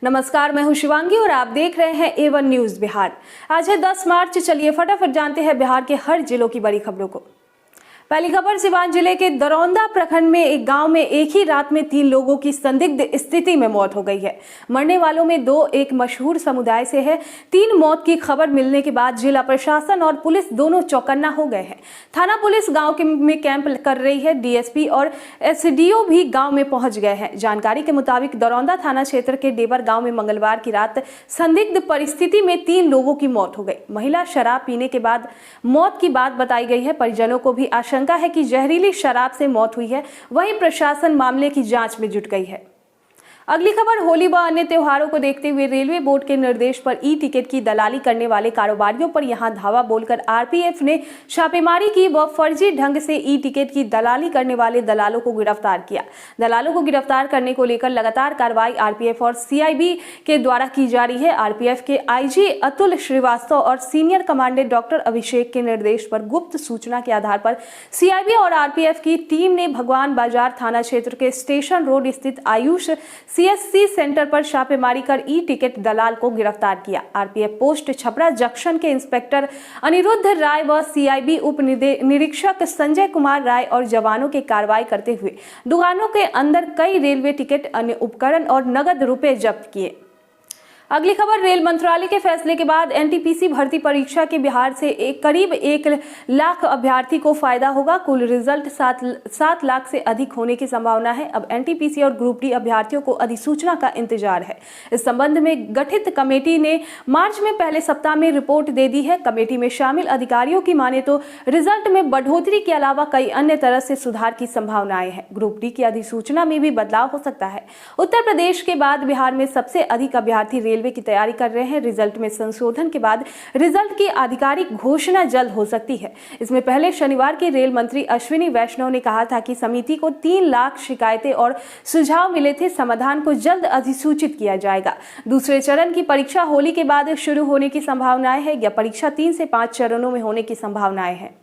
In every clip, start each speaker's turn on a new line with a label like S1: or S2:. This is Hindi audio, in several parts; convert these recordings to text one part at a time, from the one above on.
S1: नमस्कार, मैं हूं शिवांगी और आप देख रहे हैं A1 न्यूज बिहार। आज है 10 मार्च। चलिए फटाफट जानते हैं बिहार के हर जिलों की बड़ी खबरों को। पहली खबर सिवान जिले के दरौंदा प्रखंड में एक गांव में एक ही रात में 3 लोगों की संदिग्ध स्थिति में मौत हो गई है। मरने वालों में 2 एक मशहूर समुदाय से है। 3 मौत की खबर मिलने के बाद जिला प्रशासन और पुलिस दोनों चौकन्ना हो गए हैं। थाना पुलिस गांव में कैंप कर रही है। डीएसपी और एसडीओ भी गांव में पहुंच गए हैं। जानकारी के मुताबिक दरौंदा थाना क्षेत्र के डेबर गांव में मंगलवार की रात संदिग्ध परिस्थिति में 3 लोगों की मौत हो गई। महिला शराब पीने के बाद मौत की बात बताई गई है। परिजनों को भी आशंका है कि जहरीली शराब से मौत हुई है। वहीं प्रशासन मामले की जांच में जुट गई है। अगली खबर, होली व अन्य त्योहारों को देखते हुए रेलवे बोर्ड के निर्देश पर ई टिकट की दलाली करने वाले कारोबारियों पर यहां धावा बोलकर आरपीएफ ने छापेमारी की व फर्जी ढंग से ई टिकट की दलाली करने वाले दलालों को गिरफ्तार किया। दलालों को गिरफ्तार करने को लेकर लगातार कार्रवाई आरपीएफ और सीआईबी के द्वारा की जा रही है। आरपीएफ के आईजी अतुल श्रीवास्तव और सीनियर कमांडेंट डॉक्टर अभिषेक के निर्देश पर गुप्त सूचना के आधार पर सीआईबी और आरपीएफ की टीम ने भगवान बाजार थाना क्षेत्र के स्टेशन रोड स्थित आयुष सीएससी सेंटर पर छापेमारी कर ई टिकट दलाल को गिरफ्तार किया। आरपीएफ पोस्ट छपरा जंक्शन के इंस्पेक्टर अनिरुद्ध राय व सीआईबी उप निरीक्षक संजय कुमार राय और जवानों के कार्रवाई करते हुए दुकानों के अंदर कई रेलवे टिकट, अन्य उपकरण और नगद रुपए जब्त किए। अगली खबर, रेल मंत्रालय के फैसले के बाद एनटीपीसी भर्ती परीक्षा के बिहार से करीब 1 लाख अभ्यर्थी को फायदा होगा। कुल रिजल्ट 7 लाख से अधिक होने की संभावना है। अब एनटीपीसी और ग्रुप डी अभ्यर्थियों को अधिसूचना का इंतजार है। इस संबंध में गठित कमेटी ने मार्च में पहले सप्ताह में रिपोर्ट दे दी है। कमेटी में शामिल अधिकारियों की माने तो रिजल्ट में बढ़ोतरी के अलावा कई अन्य तरह से सुधार की संभावनाएं हैं। ग्रुप डी की अधिसूचना में भी बदलाव हो सकता है। उत्तर प्रदेश के बाद बिहार में सबसे अधिक अभ्यर्थी रेलवे की तैयारी कर रहे हैं। रिजल्ट में संशोधन के बाद रिजल्ट की आधिकारिक घोषणा जल्द हो सकती है। इसमें पहले शनिवार की रेल मंत्री अश्विनी वैष्णव ने कहा था कि समिति को 3 लाख शिकायतें और सुझाव मिले थे। समाधान को जल्द अधिसूचित किया जाएगा। दूसरे चरण की परीक्षा होली के बाद शुरू होने की संभावनाएं है। यह परीक्षा 3 से 5 चरणों में होने की संभावनाएं हैं।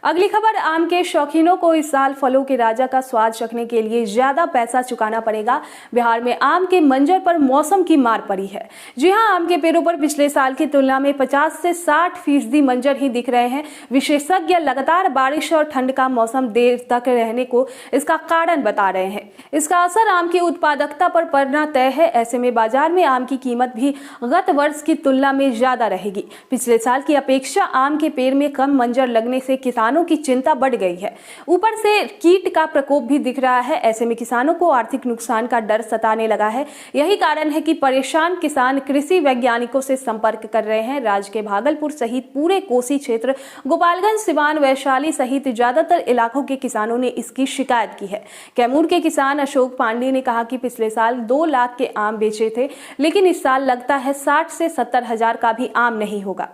S1: अगली खबर, आम के शौकीनों को इस साल फलों के राजा का स्वाद चखने के लिए ज्यादा पैसा चुकाना पड़ेगा। बिहार में आम के मंजर पर मौसम की मार पड़ी है। जी हां, आम के पेड़ों पर पिछले साल की तुलना में 50 से 60% मंजर ही दिख रहे हैं। विशेषज्ञ लगातार बारिश और ठंड का मौसम देर तक रहने को इसका कारण बता रहे हैं। इसका असर आम की उत्पादकता पर पड़ना तय है। ऐसे में बाजार में आम की कीमत भी गत वर्ष की तुलना में ज्यादा रहेगी। पिछले साल की अपेक्षा आम के पेड़ में कम मंजर लगने से किसानों की चिंता बढ़ गई है। ऊपर से कीट का प्रकोप भी दिख रहा है। ऐसे में किसानों को आर्थिक नुकसान का डर सताने लगा है। यही कारण है कि परेशान किसान कृषि वैज्ञानिकों से संपर्क कर रहे हैं। राज्य के भागलपुर सहित पूरे कोसी क्षेत्र, गोपालगंज, सिवान, वैशाली सहित ज्यादातर इलाकों के किसानों ने इसकी शिकायत की है। कैमूर के किसान अशोक पांडे ने कहा कि पिछले साल 2 लाख के आम बेचे थे, लेकिन इस साल लगता है 60 से 70 हजार का भी आम नहीं होगा।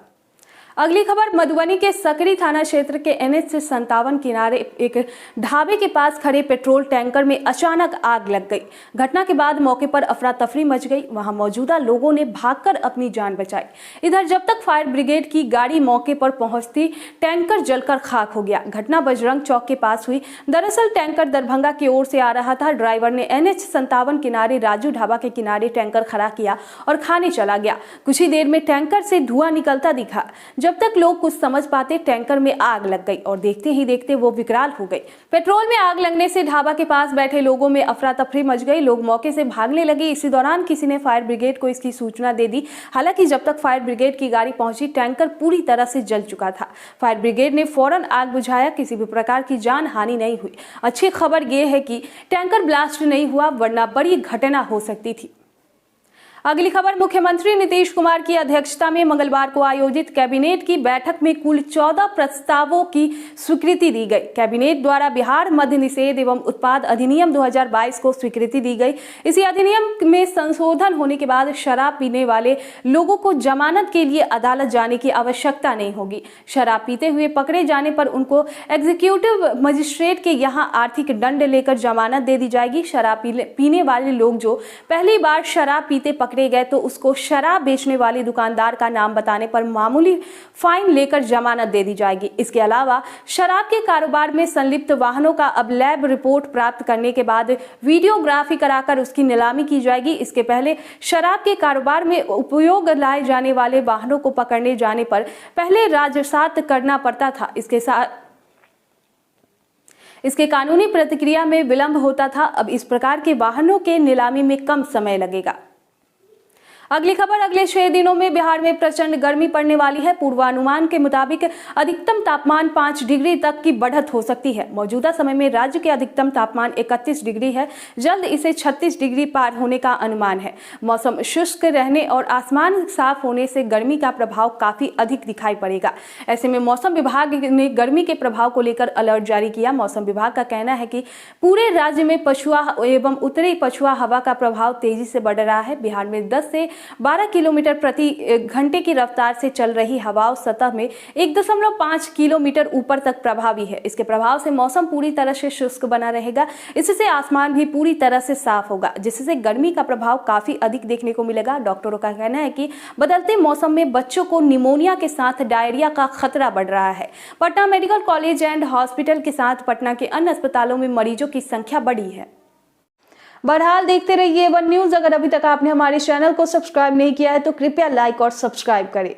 S1: अगली खबर, मधुबनी के सकरी थाना क्षेत्र के NH 57 किनारे एक ढाबे के पास खड़े पेट्रोल टैंकर में अचानक आग लग गई। घटना के बाद मौके पर अफरा तफरी मच गई। वहां मौजूदा लोगों ने भागकर अपनी जान बचाई। इधर जब तक फायर ब्रिगेड की गाड़ी मौके पर पहुंचती, टैंकर जलकर खाक हो गया। घटना बजरंग चौक के पास हुई। दरअसल टैंकर दरभंगा की ओर से आ रहा था। ड्राइवर ने NH 57 किनारे राजू ढाबा के किनारे टैंकर खड़ा किया और खाने चला गया। कुछ ही देर में टैंकर से धुआं निकलता दिखा। जब तक लोग कुछ समझ पाते, टैंकर में आग लग गई और देखते ही देखते वो विकराल हो गई। पेट्रोल में आग लगने से ढाबा के पास बैठे लोगों में अफरा तफरी मच गई। लोग मौके से भागने लगे। इसी दौरान किसी ने फायर ब्रिगेड को इसकी सूचना दे दी। हालांकि जब तक फायर ब्रिगेड की गाड़ी पहुंची, टैंकर पूरी तरह से जल चुका था। फायर ब्रिगेड ने फौरन आग बुझाया। किसी भी प्रकार की जान हानि नहीं हुई। अच्छी खबर यह है कि टैंकर ब्लास्ट नहीं हुआ, वरना बड़ी घटना हो सकती थी। अगली खबर, मुख्यमंत्री नीतीश कुमार की अध्यक्षता में मंगलवार को आयोजित कैबिनेट की बैठक में कुल 14 प्रस्तावों की स्वीकृति दी गई। कैबिनेट द्वारा बिहार मद्य निषेध एवं उत्पाद अधिनियम 2022 को स्वीकृति दी गई। इसी अधिनियम में संशोधन होने के बाद शराब पीने वाले लोगों को जमानत के लिए अदालत जाने की आवश्यकता नहीं होगी। शराब पीते हुए पकड़े जाने पर उनको एग्जीक्यूटिव मजिस्ट्रेट के यहां आर्थिक दंड लेकर जमानत दे दी जाएगी। शराब पीने वाले लोग जो पहली बार शराब पीते पकड़े गए तो उसको शराब बेचने वाले दुकानदार का नाम बताने पर मामूली फाइन लेकर जमानत दे दी जाएगी। इसके अलावा शराब के कारोबार में संलिप्त वाहनों का अब लैब रिपोर्ट प्राप्त करने के बाद वीडियोग्राफी कराकर उसकी नीलामी की जाएगी। इसके पहले शराब के कारोबार में उपयोग लाए जाने वाले वाहनों को पकड़ने जाने पर पहले राजसात करना पड़ता था। इसके कानूनी प्रक्रिया में विलंब होता था। अब इस प्रकार के वाहनों के नीलामी में कम समय लगेगा। अगली खबर, अगले 6 दिनों में बिहार में प्रचंड गर्मी पड़ने वाली है। पूर्वानुमान के मुताबिक अधिकतम तापमान 5 डिग्री तक की बढ़त हो सकती है। मौजूदा समय में राज्य के अधिकतम तापमान 31 डिग्री है। जल्द इसे 36 डिग्री पार होने का अनुमान है। मौसम शुष्क रहने और आसमान साफ होने से गर्मी का प्रभाव काफी अधिक दिखाई पड़ेगा। ऐसे में मौसम विभाग ने गर्मी के प्रभाव को लेकर अलर्ट जारी किया। मौसम विभाग का कहना है कि पूरे राज्य में पछुआ एवं उत्तरी पछुआ हवा का प्रभाव तेजी से बढ़ रहा है। बिहार में 10 से 12 किलोमीटर प्रति घंटे की रफ्तार से चल रही हवाओं सतह में 1.5 किलोमीटर ऊपर तक प्रभावी है। इसके प्रभाव से मौसम पूरी तरह से शुष्क बना रहेगा। इससे आसमान भी पूरी तरह से साफ होगा, जिससे गर्मी का प्रभाव काफी अधिक देखने को मिलेगा। डॉक्टरों का कहना है कि बदलते मौसम में बच्चों को निमोनिया के साथ डायरिया का खतरा बढ़ रहा है। Patna medical college and hospital के साथ पटना के अन्य अस्पतालों में मरीजों की संख्या बढ़ी है। बहरहाल देखते रहिए A1 न्यूज़। अगर अभी तक आपने हमारे चैनल को सब्सक्राइब नहीं किया है तो कृपया लाइक और सब्सक्राइब करें।